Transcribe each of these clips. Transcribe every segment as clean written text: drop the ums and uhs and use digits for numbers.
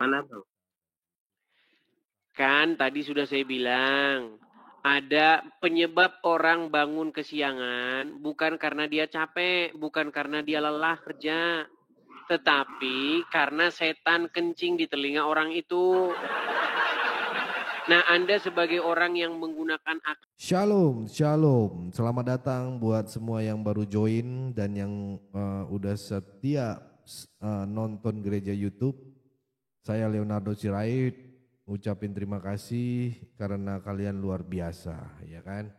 Mana bang? Kan tadi sudah saya bilang, ada penyebab orang bangun kesiangan bukan karena dia capek, bukan karena dia lelah kerja, tetapi karena setan kencing di telinga orang itu. Nah, Anda sebagai orang yang menggunakan akal. Shalom, shalom. Selamat datang buat semua yang baru join dan yang udah setia nonton gereja YouTube. Saya Leonardo Sirait, ucapin terima kasih karena kalian luar biasa, ya kan?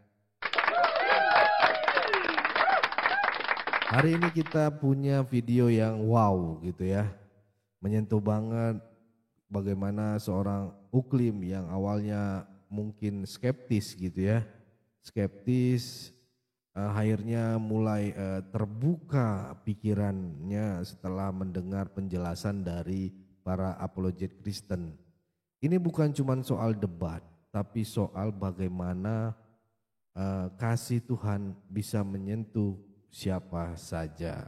Hari ini kita punya video yang wow gitu ya. Menyentuh banget bagaimana seorang Uklim yang awalnya mungkin skeptis gitu ya. Skeptis akhirnya mulai terbuka pikirannya setelah mendengar penjelasan dari para apologet Kristen. Ini bukan cuma soal debat, tapi soal bagaimana kasih Tuhan bisa menyentuh siapa saja.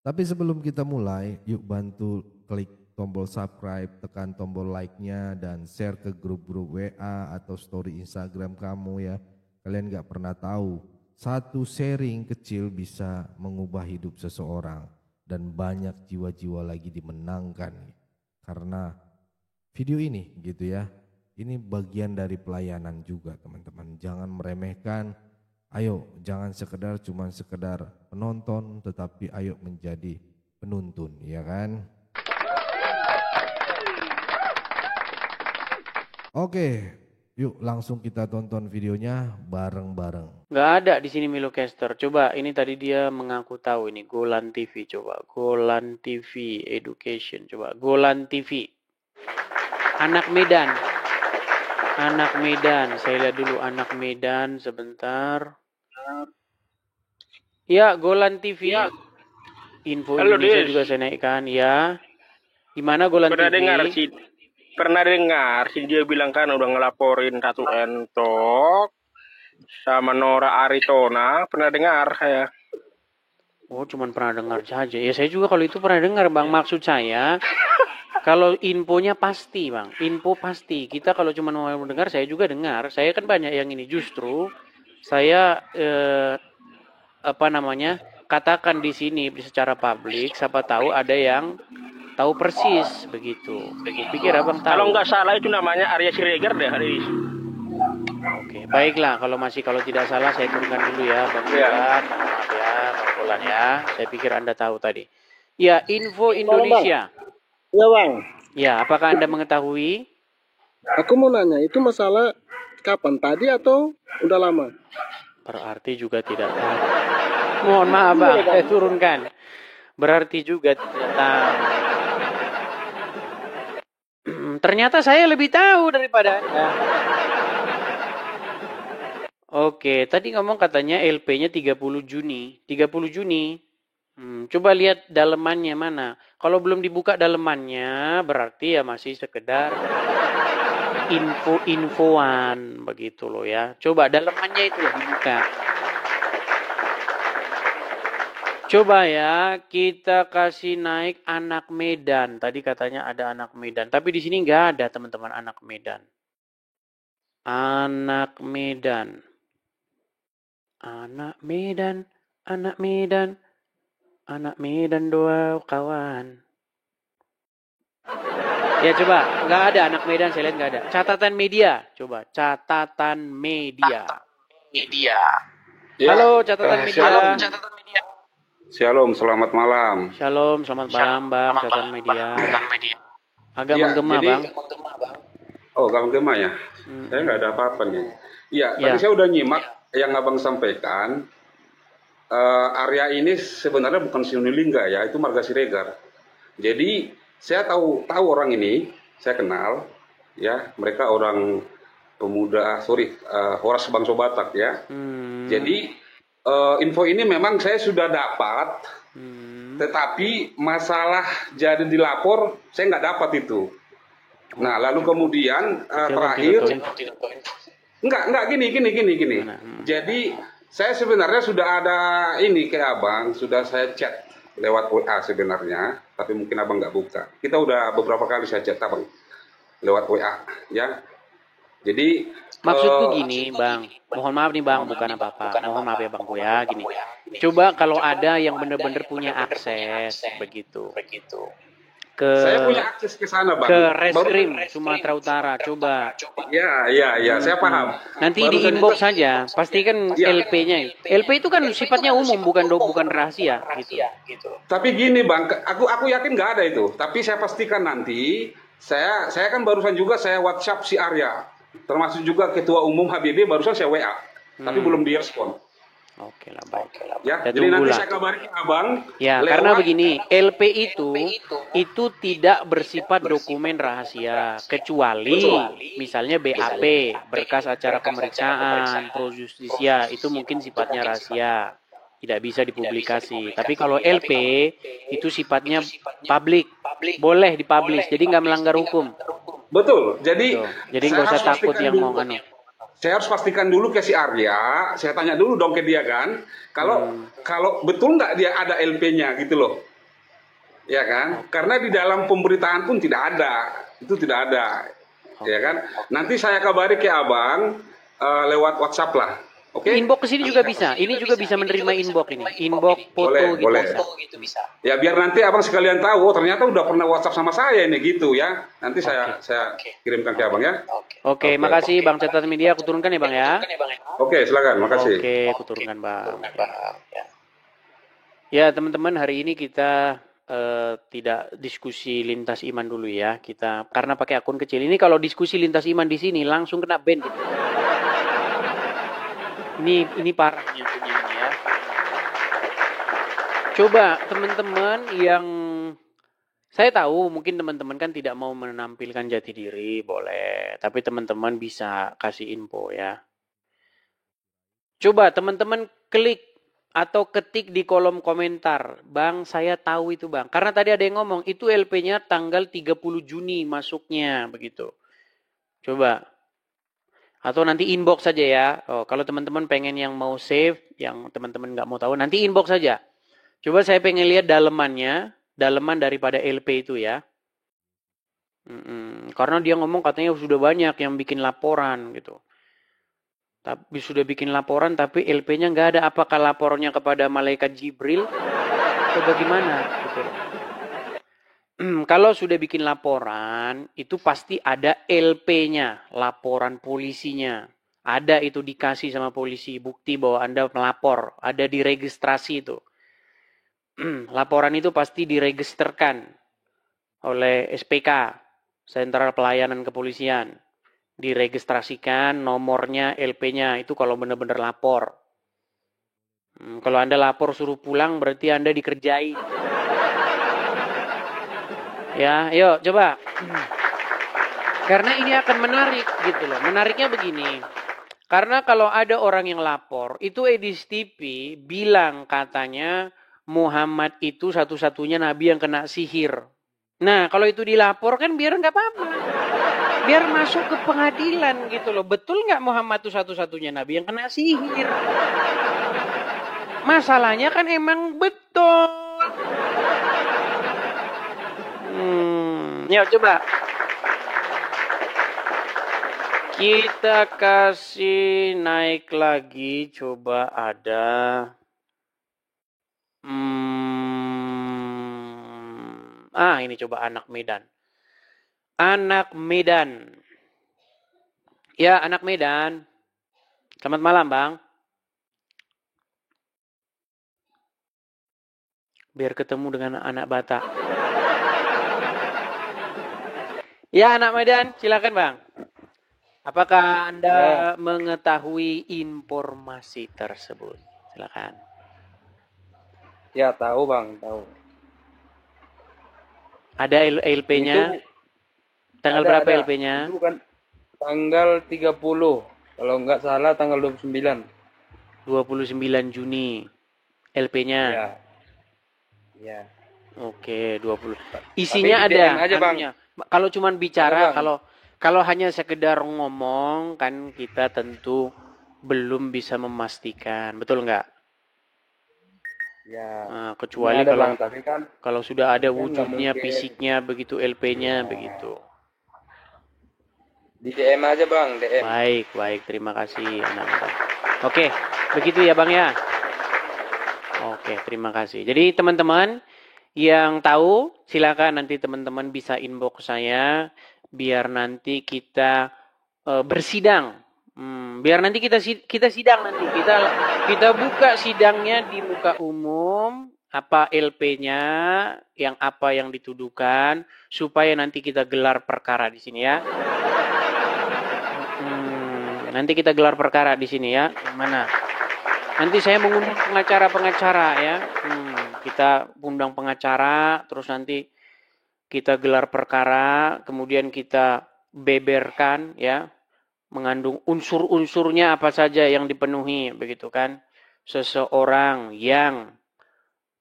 Tapi sebelum kita mulai, yuk bantu klik tombol subscribe, tekan tombol like-nya dan share ke grup-grup WA atau story Instagram kamu ya. Kalian gak pernah tahu, satu sharing kecil bisa mengubah hidup seseorang dan banyak jiwa-jiwa lagi dimenangkan. Karena video ini gitu ya, ini bagian dari pelayanan juga teman-teman. Jangan meremehkan. Ayo, jangan cuma sekedar penonton, tetapi ayo menjadi penuntun, ya kan? Oke, yuk langsung kita tonton videonya bareng-bareng. Nggak ada di sini Milocaster. Coba, ini tadi dia mengaku tahu ini Golan TV. Coba, Golan TV Education. Coba, Golan TV. Anak Medan. Anak Medan, saya lihat dulu anak Medan sebentar. Ya, Golan TV. Ya. Info Halo, Indonesia Des. juga saya naikkan, ya. Gimana Golan Pernah TV? dengar sih dia bilang kan udah ngelaporin Ratu Entok sama Nora Aritona. Pernah dengar saya. Oh, cuman pernah dengar saja. Ya, saya juga kalau itu pernah dengar, Bang. Maksud saya, kalau infonya pasti, Bang. Info pasti. Kita kalau cuma mau dengar, saya juga dengar. Saya kan banyak yang ini. Justru saya katakan di sini secara publik, siapa tahu ada yang tahu persis begitu. Pikir Abang tahu. Kalau nggak salah itu namanya Arya Siregar deh hari ini. Oke, baiklah kalau tidak salah saya turunkan dulu ya, Bang Golan. Maaf ya, Bang Golan ya. Saya pikir Anda tahu tadi. Ya, Info Indonesia. Ya Bang. Ya, apakah Anda mengetahui? Aku mau nanya, itu masalah kapan? Tadi atau udah lama? Berarti juga tidak tahu. Mohon maaf Bang, saya turunkan. Berarti juga tidak tahu. Ternyata saya lebih tahu daripada Anda. Oke, tadi ngomong katanya LP-nya 30 Juni. 30 Juni. Coba lihat dalemannya mana. Kalau belum dibuka dalemannya, berarti ya masih sekedar info-infoan begitu loh ya. Coba dalemannya itu dibuka. Coba ya, kita kasih naik anak Medan. Tadi katanya ada anak Medan, tapi di sini nggak ada teman-teman anak Medan. Anak Medan. Anak Medan, anak Medan. Anak Medan dua kawan. Ya coba, nggak ada anak Medan, saya lihat nggak ada. Catatan media, coba catatan media. Ya, Halo catatan media. Shalom, selamat malam. Shalom, selamat malam Bang, catatan media. Agak menggema Bang. Oh, agak menggema ya? Saya nggak ada apa-apa nih. Iya, tadi saya udah nyimak yang Abang sampaikan. Area ini sebenarnya bukan Sinulinga ya, itu Marga Siregar. Jadi saya tahu orang ini, saya kenal, ya mereka orang pemuda, Horas Bangso Batak ya. Jadi info ini memang saya sudah dapat, tetapi masalah jadi dilapor saya nggak dapat itu. Nah lalu kemudian terakhir, enggak gini. Jadi saya sebenarnya sudah ada ini ke Abang, sudah saya chat lewat WA sebenarnya, tapi mungkin abang nggak buka. Kita udah beberapa kali saya chat abang lewat WA, ya. Jadi Maksudku gini, Bang. Mohon maaf nih, Bang, bukan apa-apa. Mohon maaf ya, Bang ya, gini. Coba kalau ada yang benar-benar punya akses begitu. saya Ke punya akses ke sana, bang. ke Reskrim Sumatera Utara, coba. Ya, saya paham. Nanti di Barusan inbox juga- saja, pastikan Iya. LP-nya. LP itu kan sifatnya umum, bukan rahasia gitu. Tapi gini, bang, aku yakin nggak ada itu. Tapi saya pastikan nanti. Saya kan barusan juga saya WhatsApp si Arya, termasuk juga Ketua Umum HBB barusan saya WA, tapi belum direspon. Oke lah, baik. Ya, Kita jadi nanti tunggulah. saya kabarin ke abang. Ya, lewat- karena begini, LP itu tidak bersifat dokumen rahasia, kecuali misalnya BAP, berkas acara pemeriksaan, pro justisia, itu mungkin sifatnya rahasia, tidak bisa dipublikasi. Tapi kalau LP itu sifatnya publik, boleh dipublish, jadi nggak melanggar hukum. Betul. Jadi Jadi nggak usah takut yang mau anu. Saya harus pastikan dulu ke si Arya, saya tanya dulu dong ke dia kan, kalau betul nggak dia ada LP-nya gitu loh, ya kan? Karena di dalam pemberitaan pun tidak ada, itu tidak ada, ya kan? Nanti saya kabari ke abang lewat WhatsApp lah, oke? Inbox ke sini juga bisa. Ini juga bisa menerima inbox ini. Inbox foto gitu bisa. Ya biar nanti abang sekalian tahu, oh ternyata udah pernah WhatsApp sama saya ini gitu ya. Nanti saya kirimkan ke abang ya. Oke, makasih Bang Catatan Media. Aku turunkan ya Bang ya. Oke, silakan, makasih. Oke, aku turunkan Bang. Ya teman-teman, hari ini kita tidak diskusi lintas iman dulu ya. Kita karena pakai akun kecil ini, kalau diskusi lintas iman di sini langsung kena ban gitu. Ini parahnya punya ini ya. Coba teman-teman yang saya tahu mungkin teman-teman kan tidak mau menampilkan jati diri, boleh. Tapi teman-teman bisa kasih info ya. Coba teman-teman klik atau ketik di kolom komentar. Bang, saya tahu itu Bang. Karena tadi ada yang ngomong, itu LP-nya tanggal 30 Juni masuknya, begitu. Coba. Atau nanti inbox saja ya. Oh, kalau teman-teman pengen yang mau save, yang teman-teman nggak mau tahu, nanti inbox saja. Coba saya pengen lihat dalemannya, daleman daripada LP itu ya. Karena dia ngomong katanya sudah banyak yang bikin laporan gitu. Tapi sudah bikin laporan tapi LP-nya nggak ada. Apakah laporannya kepada malaikat Jibril atau bagaimana? Gitu. Kalau sudah bikin laporan, itu pasti ada LP-nya, laporan polisinya. Ada itu dikasih sama polisi, bukti bahwa Anda melapor. Ada diregistrasi itu. Laporan itu pasti diregisterkan oleh SPK, Sentral Pelayanan Kepolisian. Diregistrasikan nomornya, LP-nya, itu kalau benar-benar lapor. Kalau Anda lapor suruh pulang, berarti Anda dikerjain. Ya, yuk coba. Karena ini akan menarik gitu loh. Menariknya begini. Karena kalau ada orang yang lapor, itu Edis TV bilang katanya Muhammad itu satu-satunya nabi yang kena sihir. Nah, kalau itu dilapor kan biar nggak apa-apa. Biar masuk ke pengadilan gitu loh. Betul nggak Muhammad itu satu-satunya nabi yang kena sihir? Masalahnya kan emang betul. Ya coba kita kasih naik lagi, coba ada ini coba anak Medan. Anak Medan. Ya, anak Medan. Selamat malam, Bang. Biar ketemu dengan anak Batak. Ya, anak Medan, silakan Bang. Apakah Anda mengetahui informasi tersebut? Silakan. Ya, tahu Bang, tahu. Ada LP-nya? Tanggal berapa LP-nya? Itu kan tanggal 30. Kalau nggak salah tanggal 29. 29 Juni. LP-nya? Ya. Ya. Oke, 20. Isinya tapi ada. aja, Bang. Kalau cuman bicara, Bang. kalau hanya sekedar ngomong, kan kita tentu belum bisa memastikan. Betul nggak? Ya, Nah, ini kecuali ada kalau Bang, tapi kan sudah ada nggak wujudnya, mungkin. fisiknya begitu, LP-nya begitu. Di DM aja Bang, DM. Baik, terima kasih anak muda. Oke, begitu ya Bang ya. Oke, terima kasih. Jadi teman-teman yang tahu, silakan nanti teman-teman bisa inbox saya biar nanti kita bersidang. Biar nanti kita sidang nanti. Kita buka sidangnya di muka umum, apa LP-nya, yang apa yang dituduhkan, supaya nanti kita gelar perkara di sini ya. Nanti kita gelar perkara di sini ya. Yang mana? Nanti saya mengundang pengacara-pengacara ya. Kita undang pengacara, terus nanti kita gelar perkara, kemudian kita beberkan ya, mengandung unsur-unsurnya apa saja yang dipenuhi, begitu kan? Seseorang yang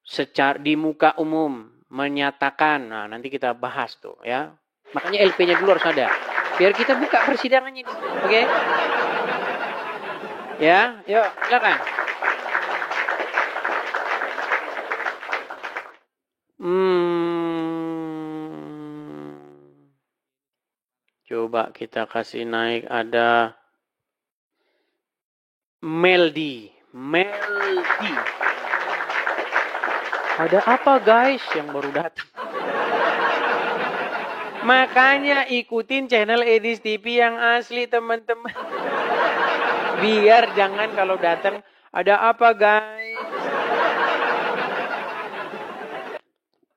secara di muka umum menyatakan, nah nanti kita bahas tuh ya. Makanya LP-nya dulu harus ada. Biar kita buka persidangannya, oke? Ya, yuk silakan. Coba kita kasih naik, ada Meldi. Ada apa guys yang baru datang? Makanya ikutin channel Edis TV yang asli teman-teman. Biar jangan kalau datang, ada apa guys?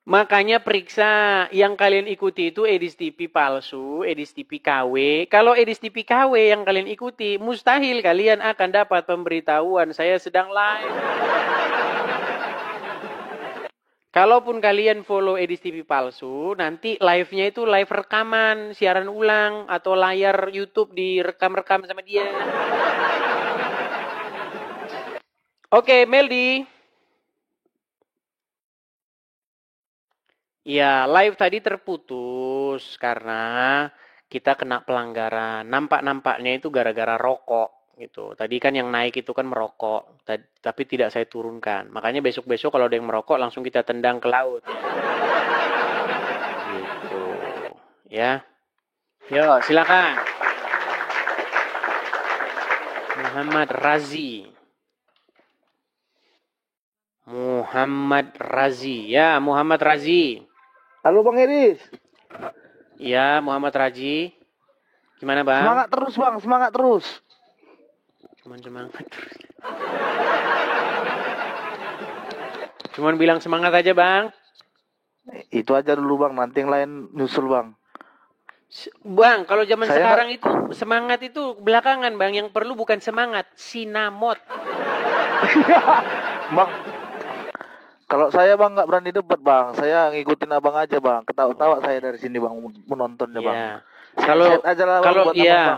Makanya periksa yang kalian ikuti itu Edis TV palsu, Edis TV KW. Kalau Edis TV KW yang kalian ikuti, mustahil kalian akan dapat pemberitahuan saya sedang live. Kalaupun kalian follow Edis TV palsu, nanti live-nya itu live rekaman, siaran ulang, atau layar YouTube direkam-rekam sama dia. Oke, Meldi. Ya, live tadi terputus karena kita kena pelanggaran. Nampak-nampaknya itu gara-gara rokok gitu. Tadi kan yang naik itu kan merokok, tapi tidak saya turunkan. Makanya besok-besok kalau ada yang merokok langsung kita tendang ke laut. Gitu. Ya. Yo, silakan. Muhammad Razi. Ya, Muhammad Razi. Halo Bang Edis. Ya, Muhammad Razi. Gimana Bang? Semangat terus Bang, semangat terus. Cuman bilang semangat aja Bang. Itu aja dulu Bang, nanti yang lain nyusul Bang. Bang, kalau zaman sekarang itu semangat itu belakangan Bang. Yang perlu bukan semangat, sinamot. Bang, kalau saya Bang nggak berani debat Bang, saya ngikutin abang aja Bang. Ketawa-tawa saya dari sini Bang, menontonnya Bang.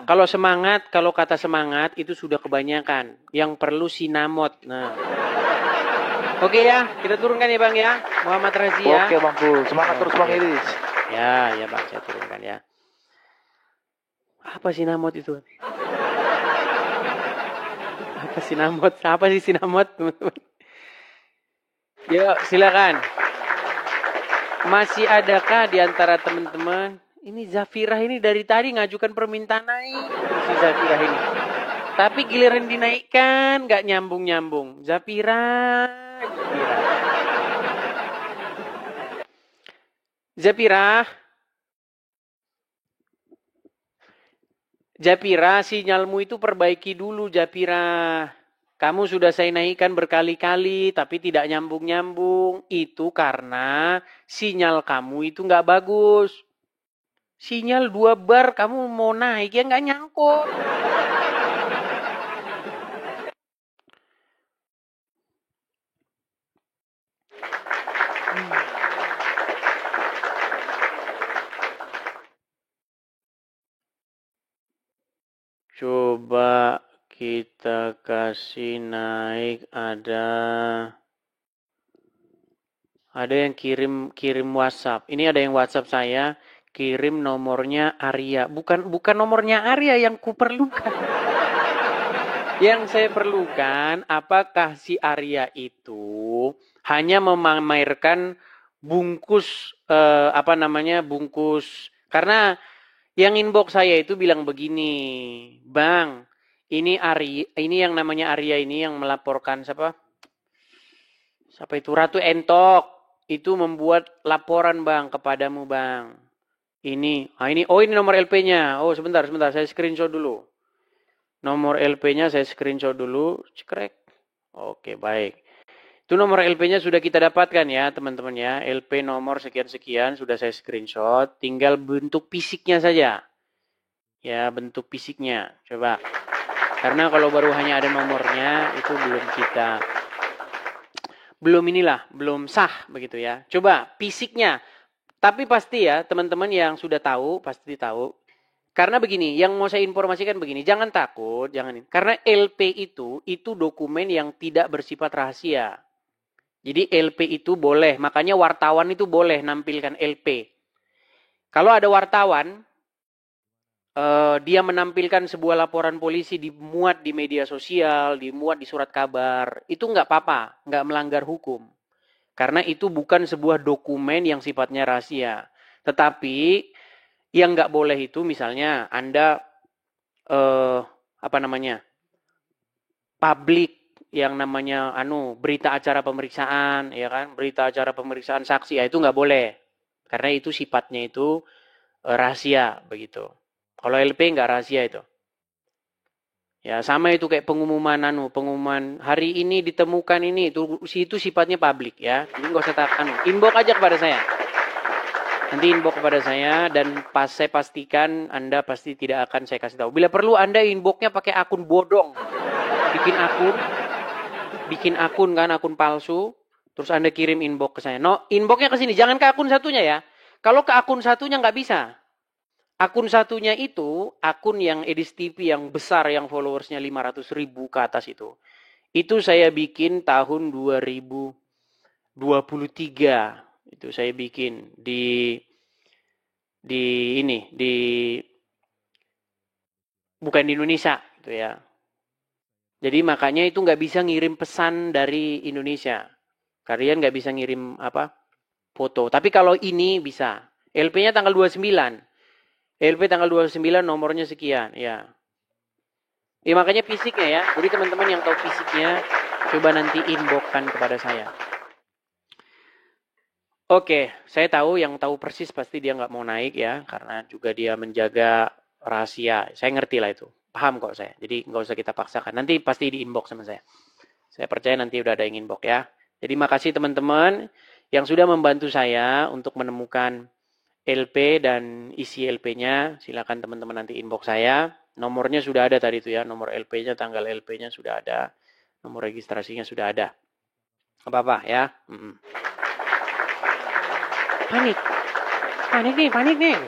Kalau semangat, kalau kata semangat itu sudah kebanyakan. Yang perlu sinamot. Nah. Oke ya, kita turunkan ya Bang ya. Muhammad Razi ya. Oke Bang Pul, semangat terus Bang Edis. Ya Bang, saya turunkan ya. Apa sinamot itu? Apa sih sinamot, teman-teman? Yuk, silakan. Masih adakah di antara teman-teman? Ini Zafirah ini dari tadi ngajukan permintaan naik. Si Zafirah ini. Tapi giliran dinaikkan, nggak nyambung-nyambung. Zafirah. Japira, sinyalmu itu perbaiki dulu, Japira. Kamu sudah saya naikkan berkali-kali, tapi tidak nyambung-nyambung. Itu karena sinyal kamu itu nggak bagus. Sinyal 2 bar, kamu mau naik, ya nggak nyangkut. Coba kita kasih naik, ada yang kirim WhatsApp. Ini ada yang WhatsApp saya, kirim nomornya Arya. Bukan nomornya Arya yang kuperlukan. Yang saya perlukan, apakah si Arya itu Hanya memamerkan bungkus bungkus, karena yang inbox saya itu bilang begini, Bang, ini yang namanya Arya ini yang melaporkan siapa itu Ratu Entok itu membuat laporan, Bang, kepadamu, Bang. Ini nomor LP-nya. Oh, sebentar saya screenshot dulu. Nomor LP-nya saya screenshot dulu, cekrek. Oke, baik. Itu nomor LP-nya sudah kita dapatkan ya, teman-teman ya. LP nomor sekian-sekian sudah saya screenshot, tinggal bentuk fisiknya saja. Ya, bentuk fisiknya. Coba. Karena kalau baru hanya ada nomornya, itu belum sah begitu ya. Coba fisiknya. Tapi pasti ya, teman-teman yang sudah tahu, pasti tahu. Karena begini, yang mau saya informasikan begini, jangan takut, karena LP itu dokumen yang tidak bersifat rahasia. Jadi LP itu boleh, makanya wartawan itu boleh nampilkan LP. Kalau ada wartawan, dia menampilkan sebuah laporan polisi dimuat di media sosial, dimuat di surat kabar, itu nggak apa-apa, nggak melanggar hukum. Karena itu bukan sebuah dokumen yang sifatnya rahasia. Tetapi yang nggak boleh itu misalnya Anda publik yang namanya berita acara pemeriksaan, ya kan, berita acara pemeriksaan saksi, ya itu nggak boleh, karena itu sifatnya itu rahasia begitu. Kalau LP nggak rahasia itu. Ya sama itu kayak pengumuman hari ini ditemukan ini, itu sifatnya publik ya. Jadi nggak usah inbox aja kepada saya. Nanti inbox kepada saya dan saya pastikan Anda pasti tidak akan saya kasih tahu. Bila perlu Anda inboxnya pakai akun bodong, bikin akun palsu, terus Anda kirim inbox ke saya. No, inboxnya ke sini, jangan ke akun satunya ya. Kalau ke akun satunya nggak bisa. Akun satunya itu akun yang Edis TV yang besar, yang followersnya 500.000 ke atas itu. Itu saya bikin tahun 2023. Itu saya bikin bukan di Indonesia gitu ya. Jadi makanya itu nggak bisa ngirim pesan dari Indonesia. Kalian nggak bisa ngirim foto. Tapi kalau ini bisa. LP-nya tanggal 29. LP tanggal 29 nomornya sekian ya. Ya makanya fisiknya ya. Jadi teman-teman yang tahu fisiknya coba nanti inbox-kan kepada saya. Oke, saya tahu yang tahu persis pasti dia nggak mau naik ya, karena juga dia menjaga rahasia. Saya ngerti lah itu. Paham kok saya. Jadi nggak usah kita paksakan. Nanti pasti di inbox sama saya. Saya percaya nanti udah ada yang inbox ya. Jadi makasih teman-teman yang sudah membantu saya untuk menemukan LP dan isi LP-nya. Silakan teman-teman nanti inbox saya. Nomornya sudah ada tadi itu ya. Nomor LP-nya, tanggal LP-nya sudah ada. Nomor registrasinya sudah ada. Apa-apa ya. Panik nih.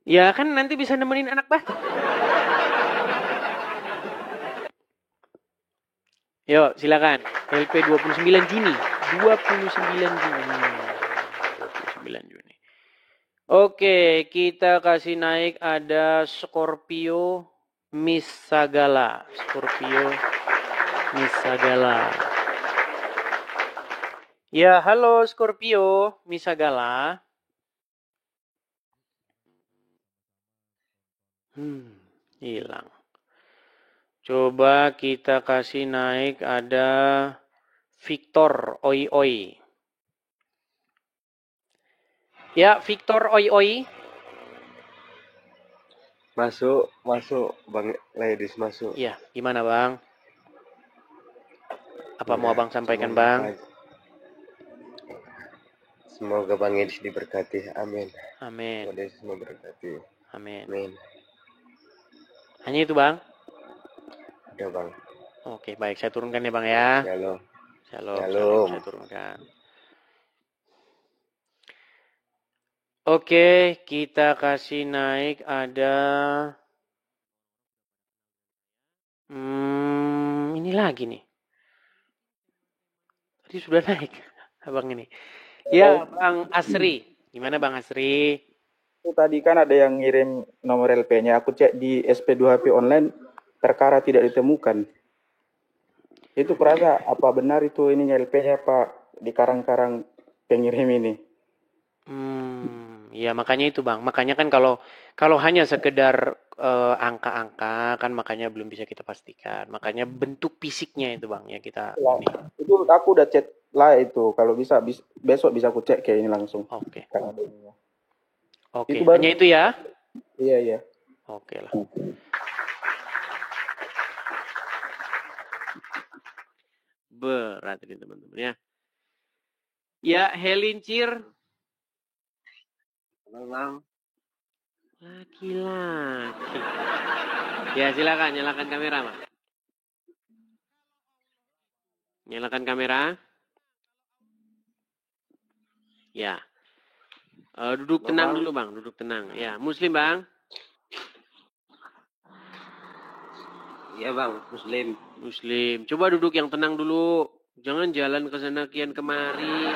Ya kan nanti bisa nemenin anak bah. Yuk silakan. LP 29 Juni. 29 Juni. Oke, kita kasih naik ada Scorpio Miss Sagala. Ya, halo Scorpio Miss Sagala. Hilang. Coba kita kasih naik ada Victor Oi. Ya, Victor Oi. Masuk, Bang Ladies masuk. Iya, gimana Bang? Apa mau Abang sampaikan Bang? Semoga Bang Edis diberkati, amin. Amin. Semoga semua berkati. Amin. Hanya itu Bang? Ada Bang. Oke, baik. Saya turunkan ya Bang ya. Shalom. Saya turunkan. Oke, kita kasih naik ada ini lagi nih. Tadi sudah naik Abang ini. Ya, Bang Asri. Gimana Bang Asri? Tadi kan ada yang ngirim nomor LP-nya. Aku cek di SP2HP online, perkara tidak ditemukan. Itu perasa apa benar itu ini LP-nya Pak di karang-karang pengirim ini? Ya makanya itu Bang. Makanya kan kalau hanya sekedar angka-angka kan makanya belum bisa kita pastikan. Makanya bentuk fisiknya itu Bang ya kita ini. Itu aku udah chat lah itu. Kalau bisa besok bisa aku cek kayak ini langsung. Oke. Oke. Itu hanya itu ya? Iya. Oke lah. Berat ini teman-teman ya. Ya, Helincir. Bang. Laki-laki. Ya, silakan nyalakan kamera, Bang. Nyalakan kamera. Ya. Duduk tenang dulu, Bang. Duduk tenang. Ya, Muslim, Bang. Iya Bang, Muslim. Coba duduk yang tenang dulu. Jangan jalan ke sana kian kemari.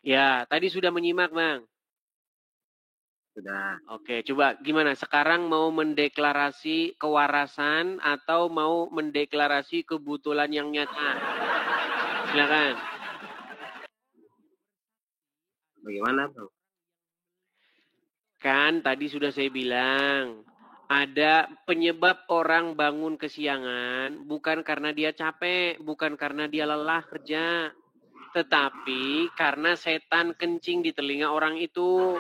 Ya, tadi sudah menyimak, Bang. Sudah. Oke, coba gimana? Sekarang mau mendeklarasi kewarasan atau mau mendeklarasi kebetulan yang nyata? Silakan. Bagaimana Bang? Kan tadi sudah saya bilang, ada penyebab orang bangun kesiangan bukan karena dia capek, bukan karena dia lelah kerja, tetapi karena setan kencing di telinga orang itu.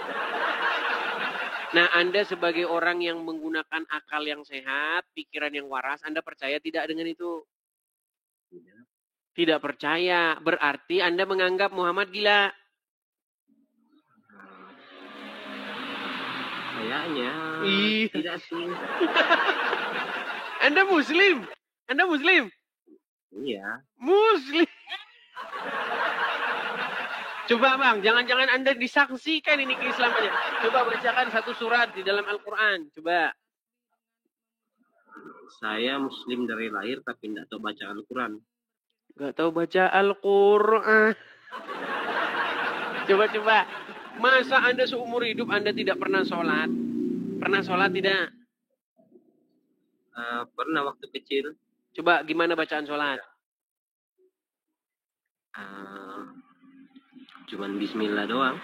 Nah, Anda sebagai orang yang menggunakan akal yang sehat, pikiran yang waras, Anda percaya tidak dengan itu? Tidak percaya, berarti Anda menganggap Muhammad gila. Kayaknya tidak sih. Anda Muslim? Anda Muslim? Iya. Muslim. Coba Bang, jangan-jangan Anda disaksikan ini keislamannya. Coba bacakan satu surat di dalam Al-Quran. Coba. Saya Muslim dari lahir tapi tidak tahu baca Al-Quran. Gak tahu baca Al-Quran. Coba. Masa Anda seumur hidup Anda tidak pernah sholat? Pernah sholat tidak? Pernah waktu kecil. Coba gimana bacaan sholat? Cuman bismillah doang.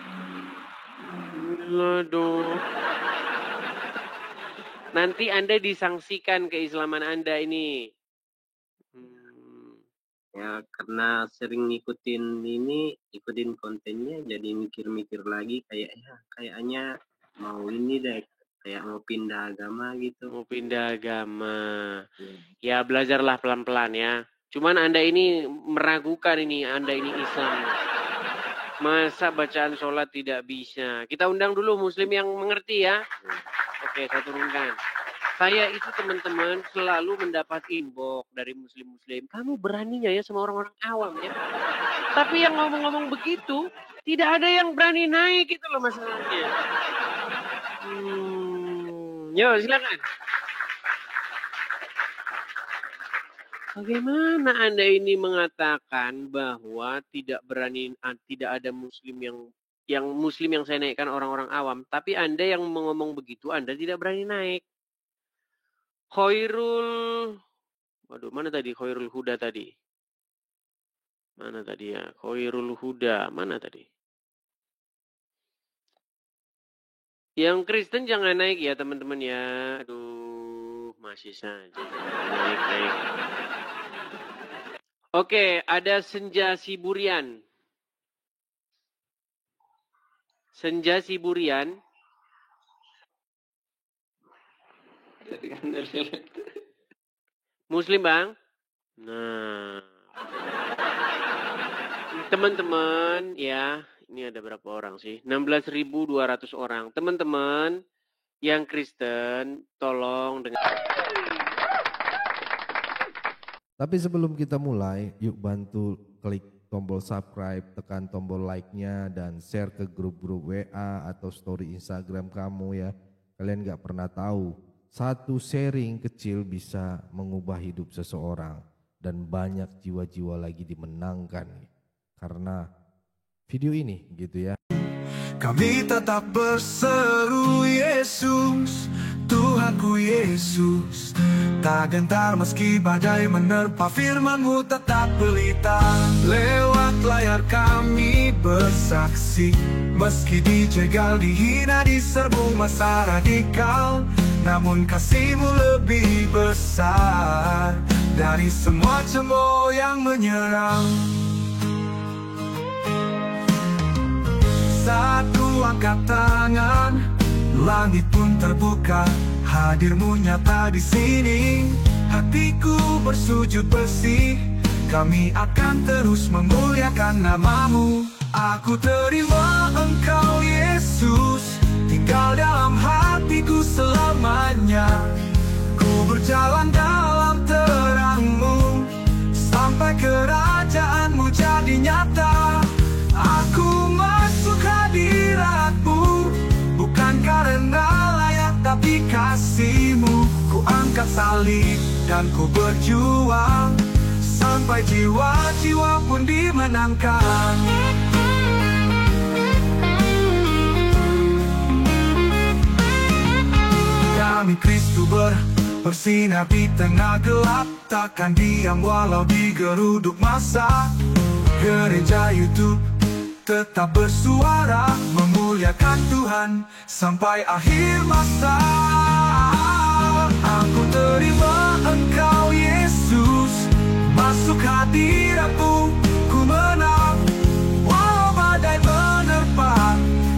Bismillah doang. Nanti Anda disangsikan keislaman Anda ini. Ya karena sering ikutin kontennya jadi mikir-mikir lagi kayaknya mau ini deh, kayak mau pindah agama gitu. Mau pindah agama. Ya belajarlah pelan-pelan ya. Cuman Anda ini meragukan ini, Anda ini Islam. Masa bacaan sholat tidak bisa? Kita undang dulu Muslim yang mengerti ya. Oke, saya turunkan. Saya itu teman-teman selalu mendapat inbox dari Muslim-Muslim. Kamu beraninya ya sama orang-orang awam ya. Tapi yang ngomong-ngomong begitu, tidak ada yang berani naik itu loh masalahnya. Yo, silakan. Bagaimana Anda ini mengatakan bahwa tidak ada Muslim yang Muslim yang saya naikkan orang-orang awam, tapi Anda yang ngomong begitu Anda tidak berani naik. Mana tadi Khairul Huda tadi? Mana tadi ya? Khairul Huda, mana tadi? Yang Kristen jangan naik ya teman-teman ya. Aduh, masih saja. Naik. Oke, ada Senja Siburian. Senja Siburian. Muslim Bang? Nah. Teman-teman ya, ini ada berapa orang sih? 16.200 orang. Teman-teman yang Kristen tolong dengan. Tapi sebelum kita mulai, yuk bantu klik tombol subscribe, tekan tombol like-nya, dan share ke grup-grup WA atau story Instagram kamu ya. Kalian gak pernah tahu, satu sharing kecil bisa mengubah hidup seseorang. Dan banyak jiwa-jiwa lagi dimenangkan karena video ini gitu ya. Kami tetap berseru Yesus, Tuhan. Tuhanku Yesus. Tak gentar meski badai menerpa, firman-Mu tetap pelita. Lewat layar kami bersaksi, meski dijegal, dihina, diserbu masa radikal, namun kasih-Mu lebih besar dari semua cemooh yang menyerang. Saat ku angkat tangan, langit pun terbuka. Hadir-Mu nyata di sini. Hatiku bersujud bersih. Kami akan terus memuliakan nama-Mu. Aku terima Engkau Yesus, tinggal dalam hatiku selamanya. Ku berjalan dalam terang-Mu, sampai kerajaan-Mu jadi nyata. Aku masuk hadirat-Mu, bukan karena layak tapi kasih-Mu. Ku angkat salib dan ku berjuang, sampai jiwa-jiwa pun dimenangkan. Kami Kristus bersinar di tengah gelap, takkan diam walau digeruduk masa. Gereja YouTube tetap bersuara, memuliakan Tuhan sampai akhir masa. Aku terima Engkau Yesus, masuk hadirat-Mu, ku menang. Walau badai menerpa,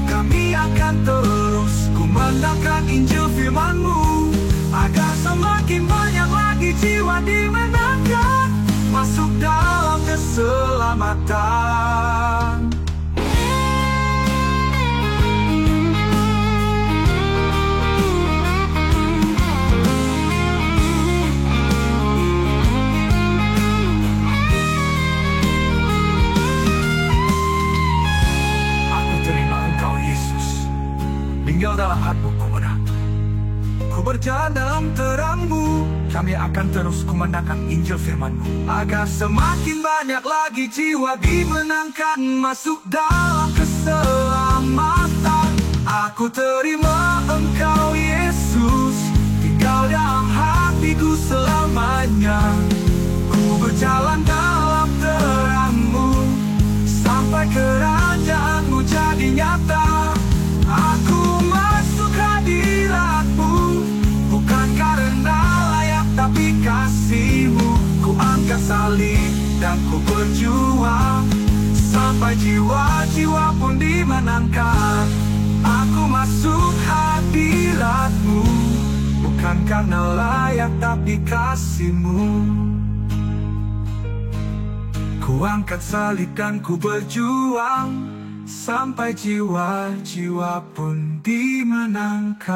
kami akan terus kumandangkan Injil firman-Mu, agar semakin banyak lagi jiwa dimenangkan, masuk dalam keselamatan. Tinggal dalam hatiku ku menang. Ku berjalan dalam terang-Mu, kami akan terus kumandangkan Injil firman-Mu, agar semakin banyak lagi jiwa dimenangkan, masuk dalam keselamatan. Aku terima Engkau Yesus, tinggal dalam hatiku selamanya. Ku berjalan dalam terang-Mu, sampai kerajaan-Mu jadi nyata. Aku masuk hadirat-Mu, bukan karena layak tapi kasih-Mu. Ku angkat salib dan ku berjuang, sampai jiwa-jiwa pun dimenangkan. Aku masuk hadirat-Mu, bukan karena layak tapi kasih-Mu. Ku angkat salib dan ku berjuang, sampai jiwa-jiwa pun dimenangkan.